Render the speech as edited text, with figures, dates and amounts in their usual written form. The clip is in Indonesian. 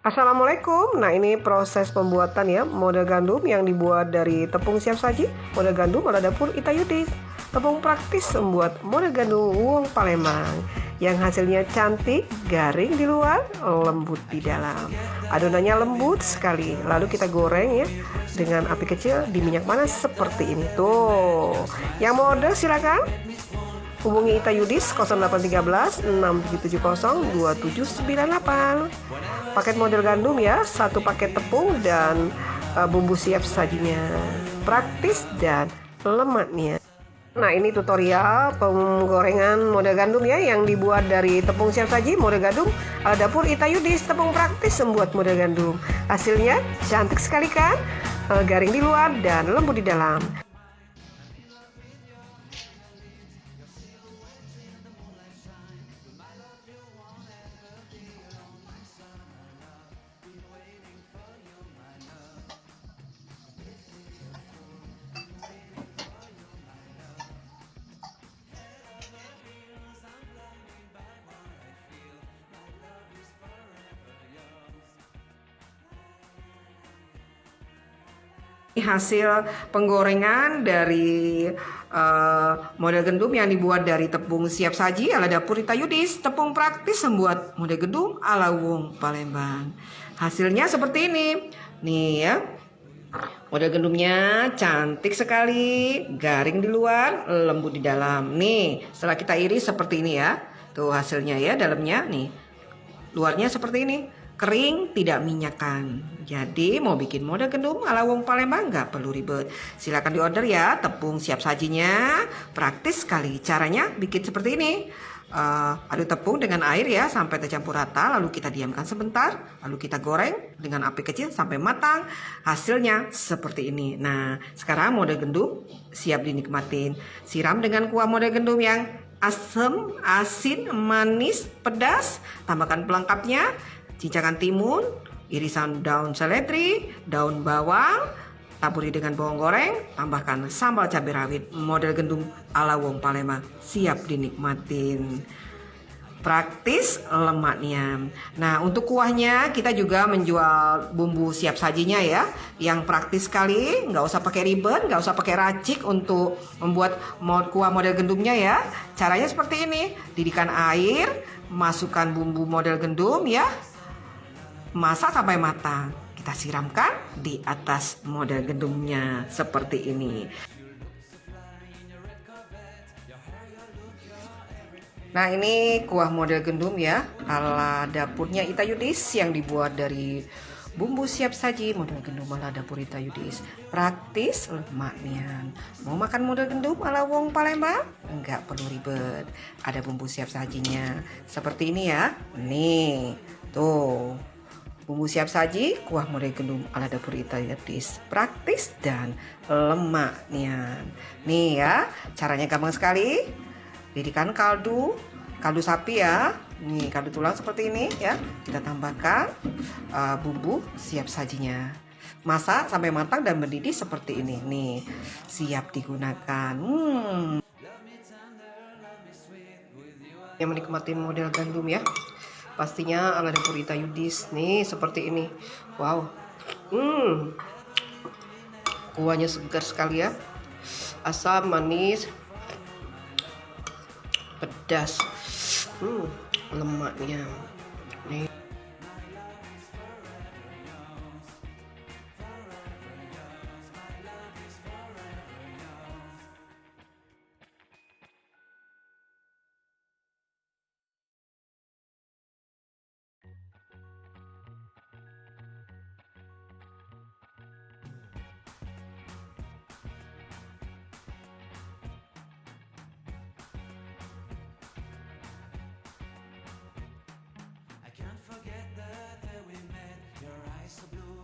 Assalamualaikum. Nah, ini proses pembuatan ya model gandum yang dibuat dari tepung siap saji, model gandum ala dapur Ita Yudis. Tepung praktis membuat model gandum uang Palembang yang hasilnya cantik, garing di luar, lembut di dalam. Adonannya lembut sekali. Lalu kita goreng ya dengan api kecil di minyak panas seperti ini. Tuh. Yang mau order silakan hubungi Ita Yudis 0813 6770 2798. Paket model gandum ya, satu paket tepung dan bumbu siap sajinya. Praktis dan lemaknya. Nah, ini tutorial penggorengan model gandum ya yang dibuat dari tepung siap saji model gandum ala dapur Ita Yudis. Tepung praktis membuat model gandum. Hasilnya cantik sekali kan? Garing di luar dan lembut di dalam. Hasil penggorengan dari model gandum yang dibuat dari tepung siap saji ala dapur Ita Yudis. Tepung praktis membuat model gandum ala wong Palembang. Hasilnya seperti ini. Nih ya. Model gandumnya cantik sekali, garing di luar, lembut di dalam. Nih, setelah kita iris seperti ini ya. Tuh hasilnya ya, dalamnya nih. Luarnya seperti ini, kering, tidak minyakan. Jadi mau bikin model gandum ala wong Palembang nggak perlu ribet. Silahkan diorder ya, tepung siap sajinya. Praktis sekali. Caranya bikin seperti ini. Aduk tepung dengan air ya sampai tercampur rata, lalu kita diamkan sebentar, lalu kita goreng dengan api kecil sampai matang. Hasilnya seperti ini. Nah, sekarang model gandum siap dinikmatin. Siram dengan kuah model gandum yang asam, asin, manis, pedas. Tambahkan pelengkapnya, cincangan timun, irisan daun seledri, daun bawang, taburi dengan bawang goreng, tambahkan sambal cabai rawit. Model gandum ala wong Palembang siap dinikmatin. Praktis lemaknya. Nah, untuk kuahnya kita juga menjual bumbu siap sajinya ya, yang praktis sekali, nggak usah pakai ribet, nggak usah pakai racik untuk membuat kuah model gandumnya ya. Caranya seperti ini: didihkan air, masukkan bumbu model gandum ya, masak sampai matang. Kita siramkan di atas model gandumnya seperti ini. Nah, ini kuah model gandum ya ala dapurnya Ita Yudis yang dibuat dari bumbu siap saji model gandum ala dapur Ita Yudis. Praktis lemaknya. Mau makan model gandum ala wong Palembang? Enggak perlu ribet. Ada bumbu siap sajinya seperti ini ya. Nih, tuh. Bumbu siap saji, kuah model gandum ala dapur Ita Yudis. Praktis dan lemaknya. Nih ya, caranya gampang sekali. Didihkan kaldu sapi ya. Nih, kaldu tulang seperti ini ya. Kita tambahkan bumbu siap sajinya. Masak sampai matang dan mendidih seperti ini. Nih, siap digunakan. Yang menikmati model gandum ya. Pastinya ala dapur Ita Yudis nih seperti ini. Wow. Kuahnya segar sekali ya. Asam, manis, pedas. Lemaknya.